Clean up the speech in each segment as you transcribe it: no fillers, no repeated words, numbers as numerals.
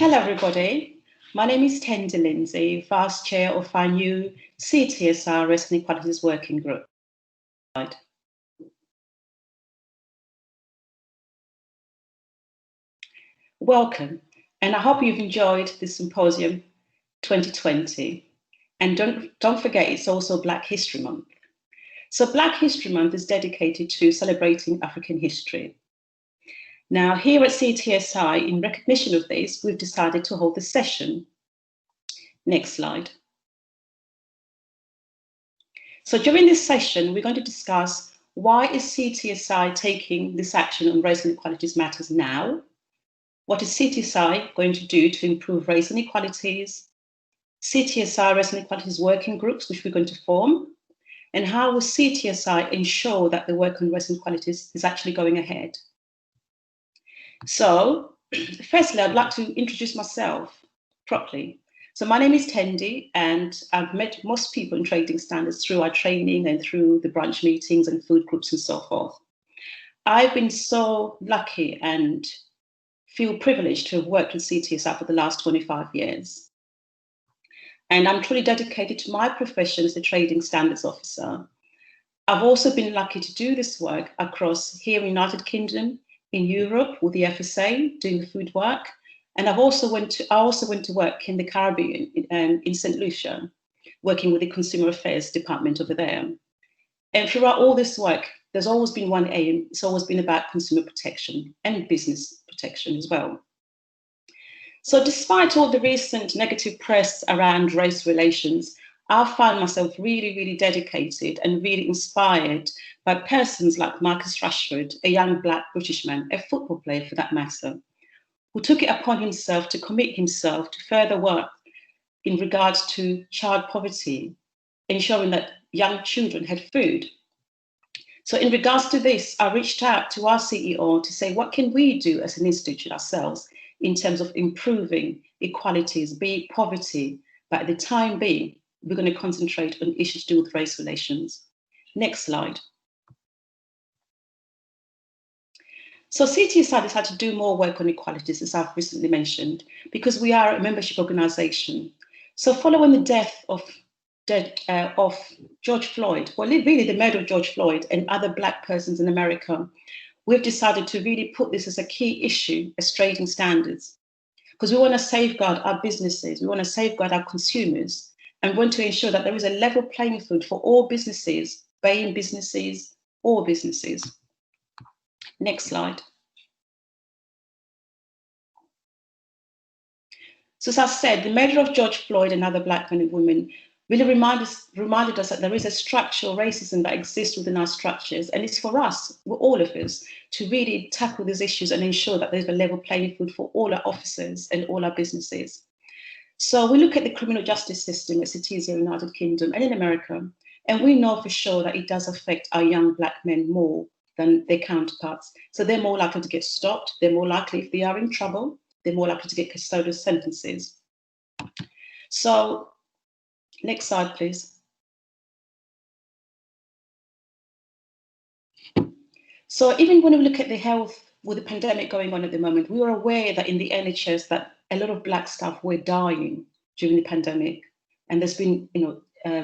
Hello, everybody. My name is Tendy Lindsay, Vice Chair of our new CTSI Risk and Equalities Working Group. Welcome, and I hope you've enjoyed this symposium 2020. And don't forget, it's also Black History Month. So Black History Month is dedicated to celebrating African history. Now, here at CTSI, in recognition of this, we've decided to hold this session. Next slide. So during this session, we're going to discuss why is CTSI taking this action on race and equalities matters now? What is CTSI going to do to improve race and equalities? CTSI Race and Equalities working groups, which we're going to form, and how will CTSI ensure that the work on race and equalities is actually going ahead? So, firstly, I'd like to introduce myself properly. So my name is Tendy, and I've met most people in trading standards through our training and through the branch meetings and food groups and so forth. I've been so lucky and feel privileged to have worked with CTSI for the last 25 years. And I'm truly dedicated to my profession as a trading standards officer. I've also been lucky to do this work across here in the United Kingdom, in Europe with the FSA, doing food work. And I also went to work in the Caribbean, in St. Lucia, working with the Consumer Affairs Department over there. And throughout all this work, there's always been one aim. It's always been about consumer protection and business protection as well. So despite all the recent negative press around race relations, I found myself really, really dedicated and really inspired by persons like Marcus Rashford, a young Black British man, a football player for that matter, who took it upon himself to commit himself to further work in regards to child poverty, ensuring that young children had food. So in regards to this, I reached out to our CEO to say, what can we do as an institute ourselves in terms of improving equalities, be it poverty, but at the time being, we're going to concentrate on issues to do with race relations. Next slide. So CTSI decided to do more work on equalities, as I've recently mentioned, because we are a membership organisation. So following the death of George Floyd, well, really the murder of George Floyd and other Black persons in America, we've decided to really put this as a key issue as trading standards, because we want to safeguard our businesses, we want to safeguard our consumers, and want to ensure that there is a level playing field for all businesses, paying businesses, all businesses. Next slide. So as I said, the murder of George Floyd and other Black men and women really reminded us that there is a structural racism that exists within our structures. And it's for us, all of us, to really tackle these issues and ensure that there's a level playing field for all our officers and all our businesses. So we look at the criminal justice system as it is here in the United Kingdom and in America, and we know for sure that it does affect our young Black men more than their counterparts. So they're more likely to get stopped. They're more likely, if they are in trouble, they're more likely to get custodial sentences. So next slide, please. So even when we look at the health with the pandemic going on at the moment, we were aware that in the NHS that a lot of Black staff were dying during the pandemic. And there's been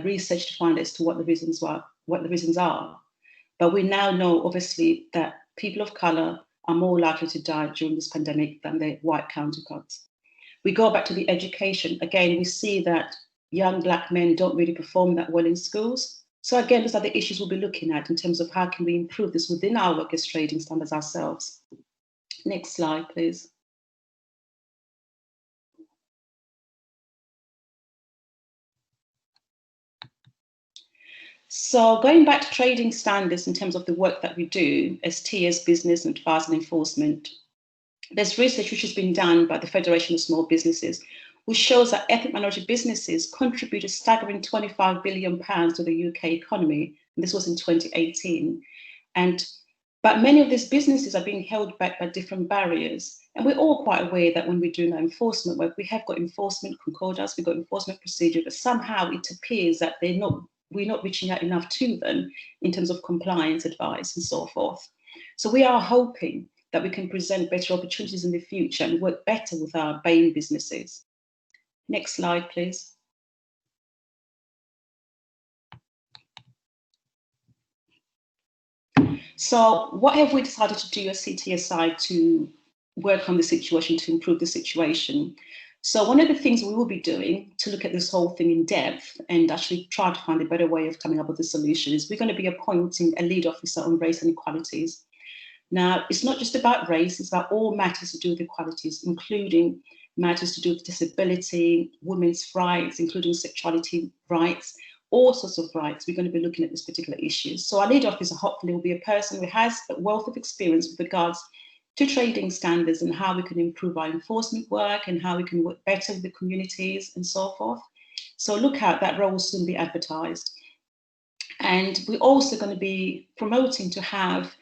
research to find as to what the reasons are. But we now know, obviously, that people of colour are more likely to die during this pandemic than their white counterparts. We go back to the education. Again, we see that young Black men don't really perform that well in schools. So again, those are the issues we'll be looking at in terms of how can we improve this within our work as trading standards ourselves. Next slide, please. So going back to trading standards in terms of the work that we do as TS Business and Advice and Enforcement, there's research which has been done by the Federation of Small Businesses, which shows that ethnic minority businesses contribute a staggering £25 billion to the UK economy. And this was in 2018. But many of these businesses are being held back by different barriers. And we're all quite aware that when we're doing our enforcement work, we have got enforcement concordats, we've got enforcement procedure, but somehow it appears that we're not reaching out enough to them in terms of compliance advice and so forth. So we are hoping that we can present better opportunities in the future and work better with our BAME businesses. Next slide, please. So what have we decided to do at CTSI to work on the situation, to improve the situation? So one of the things we will be doing to look at this whole thing in depth and actually try to find a better way of coming up with a solution is we're going to be appointing a lead officer on race and equalities. Now, it's not just about race, it's about all matters to do with equalities, including matters to do with disability, women's rights, including sexuality rights, all sorts of rights. We're going to be looking at this particular issue. So our lead officer hopefully will be a person who has a wealth of experience with regards to trading standards and how we can improve our enforcement work and how we can work better with the communities and so forth. So look out, that role will soon be advertised. And we're also going to be promoting to have,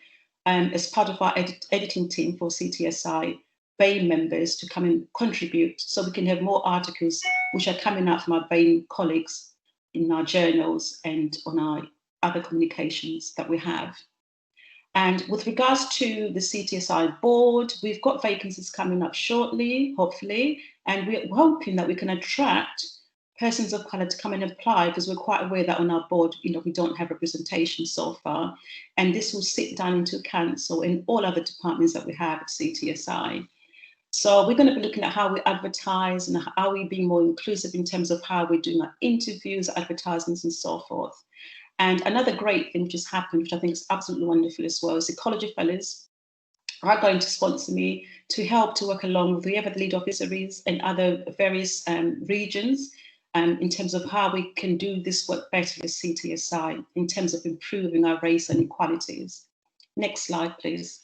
as part of our editing team for CTSI, BAME members to come and contribute so we can have more articles which are coming out from our BAME colleagues in our journals and on our other communications that we have. And with regards to the CTSI board, we've got vacancies coming up shortly, hopefully, and we're hoping that we can attract persons of colour to come and apply, because we're quite aware that on our board, we don't have representation so far. And this will sit down into council and all other departments that we have at CTSI. So we're going to be looking at how we advertise and how we're being more inclusive in terms of how we're doing our interviews, advertisements, and so forth. And another great thing which has happened, which I think is absolutely wonderful as well, is the College of Fellows are going to sponsor me to help to work along with whoever the lead officer is and other various regions in terms of how we can do this work better with CTSI in terms of improving our race and equalities. Next slide, please.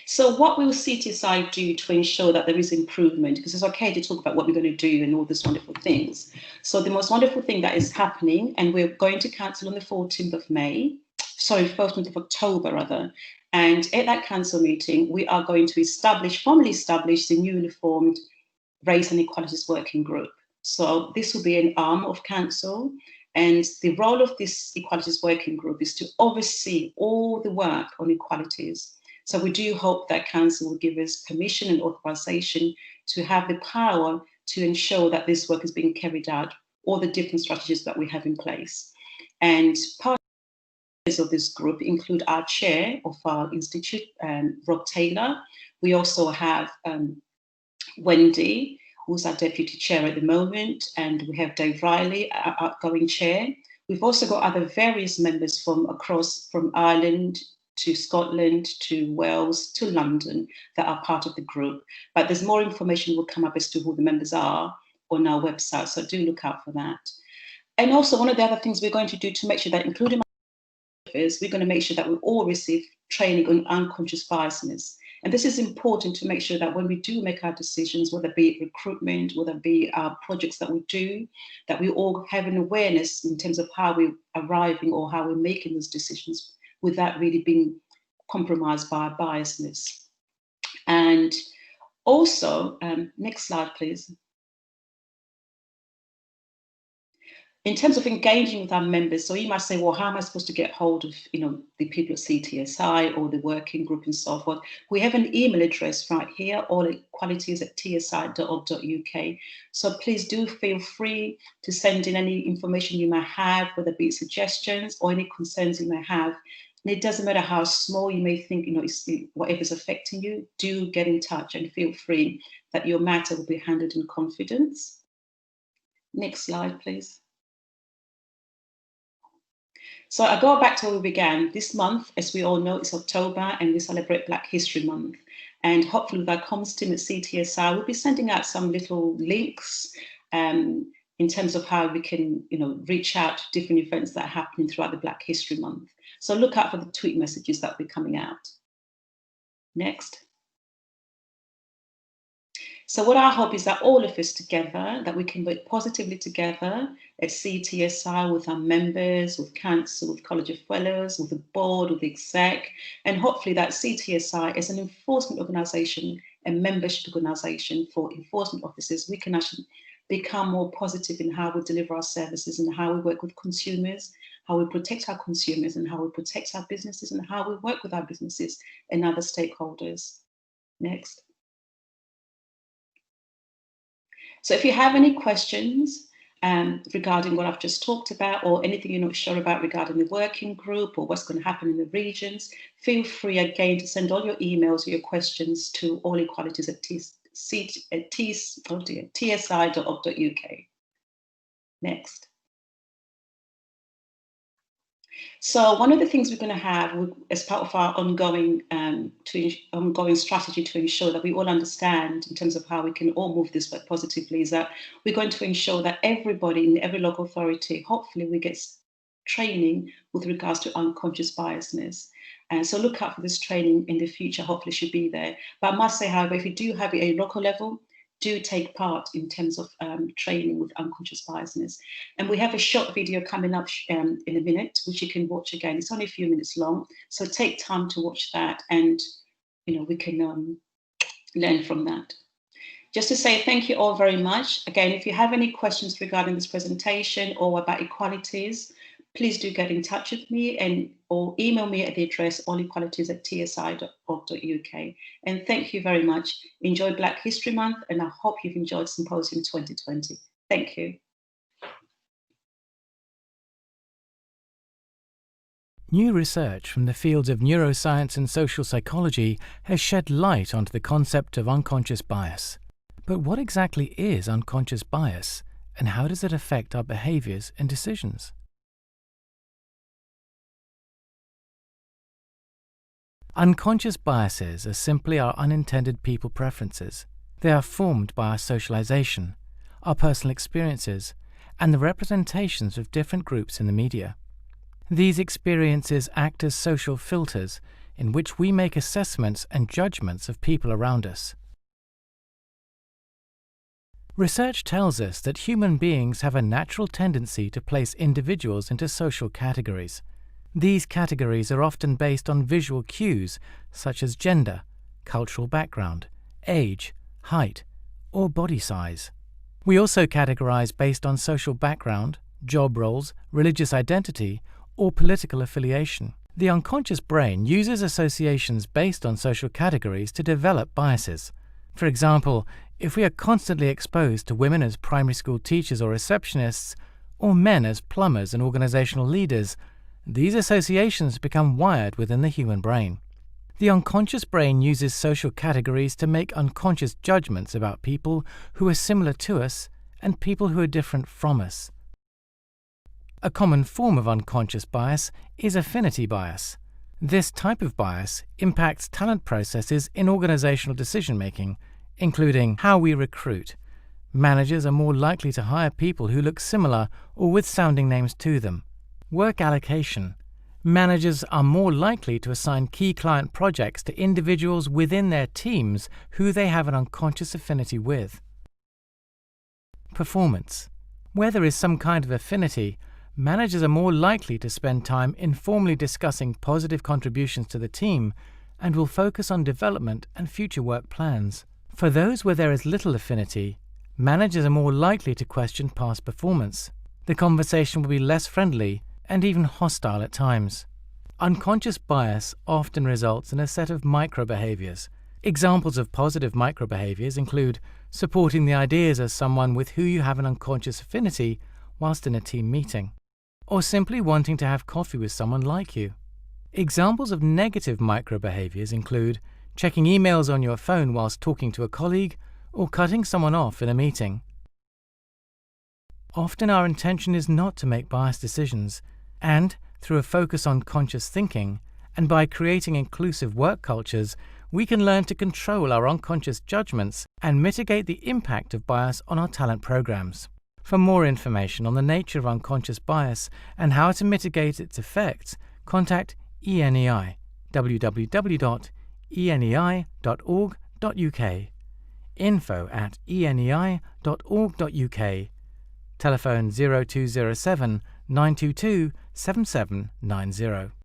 So what will CTSI do to ensure that there is improvement? Because it's okay to talk about what we're going to do and all these wonderful things. So the most wonderful thing that is happening, and we're going to council on the 14th of May, sorry, 14th of October rather. And at that council meeting, we are going to formally establish the newly formed Race and Equalities Working Group. So this will be an arm of council. And the role of this Equalities Working Group is to oversee all the work on equalities. So we do hope that council will give us permission and authorization to have the power to ensure that this work is being carried out, all the different strategies that we have in place. And part of this group include our chair of our institute, Rob Taylor. We also have Wendy, who's our deputy chair at the moment, and we have Dave Riley, our outgoing chair. We've also got other various members from Ireland to Scotland, to Wales, to London that are part of the group. But there's more information will come up as to who the members are on our website, so do look out for that. And also one of the other things we're going to do to make sure that, including my office, we're going to make sure that we all receive training on unconscious biasness. And this is important to make sure that when we do make our decisions, whether it be recruitment, whether it be our projects that we do, that we all have an awareness in terms of how we're arriving or how we're making those decisions without really being compromised by our biasness. And also, next slide, please. In terms of engaging with our members, so you might say, well, how am I supposed to get hold of, the people at CTSI or the working group and so forth? We have an email address right here, allequalities@tsi.org.uk. So please do feel free to send in any information you might have, whether it be suggestions or any concerns you may have. And it doesn't matter how small you may think, whatever's affecting you, do get in touch and feel free that your matter will be handled in confidence. Next slide, please. So I go back to where we began. This month, as we all know, it's October and we celebrate Black History Month. And hopefully with our comms team at CTSI, we'll be sending out some little links in terms of how we can, reach out to different events that are happening throughout the Black History Month. So look out for the tweet messages that will be coming out. Next. So what I hope is that all of us together, that we can work positively together at CTSI with our members, with council, with College of Fellows, with the board, with the exec, and hopefully that CTSI is an enforcement organisation, a membership organisation for enforcement officers. We can actually become more positive in how we deliver our services and how we work with consumers, how we protect our consumers and how we protect our businesses and how we work with our businesses and other stakeholders. Next. So if you have any questions regarding what I've just talked about, or anything you're not sure about regarding the working group or what's going to happen in the regions, feel free again to send all your emails or your questions to allequalities@tsi.org.uk. Next. So one of the things we're going to have as part of our ongoing strategy to ensure that we all understand in terms of how we can all move this work positively is that we're going to ensure that everybody in every local authority, hopefully we get training with regards to unconscious biasness. And so look out for this training in the future, hopefully should be there. But I must say, however, if you do have it at a local level, do take part in terms of training with unconscious biasness. And we have a short video coming up in a minute, which you can watch again. It's only a few minutes long, so take time to watch that, and we can learn from that. Just to say thank you all very much. Again, if you have any questions regarding this presentation or about equalities, please do get in touch with me or email me at the address allequalities@tsi.org.uk. And thank you very much. Enjoy Black History Month, and I hope you've enjoyed Symposium 2020. Thank you. New research from the fields of neuroscience and social psychology has shed light onto the concept of unconscious bias. But what exactly is unconscious bias, and how does it affect our behaviours and decisions? Unconscious biases are simply our unintended people preferences. They are formed by our socialization, our personal experiences, and the representations of different groups in the media. These experiences act as social filters in which we make assessments and judgments of people around us. Research tells us that human beings have a natural tendency to place individuals into social categories. These categories are often based on visual cues such as gender, cultural background, age, height, or body size. We also categorize based on social background, job roles, religious identity, or political affiliation. The unconscious brain uses associations based on social categories to develop biases. For example, if we are constantly exposed to women as primary school teachers or receptionists, or men as plumbers and organizational leaders, these associations become wired within the human brain. The unconscious brain uses social categories to make unconscious judgments about people who are similar to us and people who are different from us. A common form of unconscious bias is affinity bias. This type of bias impacts talent processes in organizational decision-making, including how we recruit. Managers are more likely to hire people who look similar or with sounding names to them. Work allocation. Managers are more likely to assign key client projects to individuals within their teams who they have an unconscious affinity with. Performance. Where there is some kind of affinity, managers are more likely to spend time informally discussing positive contributions to the team and will focus on development and future work plans. For those where there is little affinity, managers are more likely to question past performance. The conversation will be less friendly and even hostile at times. Unconscious bias often results in a set of micro-behaviors. Examples of positive micro-behaviors include supporting the ideas of someone with who you have an unconscious affinity whilst in a team meeting, or simply wanting to have coffee with someone like you. Examples of negative micro-behaviors include checking emails on your phone whilst talking to a colleague or cutting someone off in a meeting. Often our intention is not to make biased decisions, and through a focus on conscious thinking and by creating inclusive work cultures, we can learn to control our unconscious judgments and mitigate the impact of bias on our talent programs. For more information on the nature of unconscious bias and how to mitigate its effects, contact ENEI, www.enei.org.uk, info@enei.org.uk, telephone 0207 922 7790.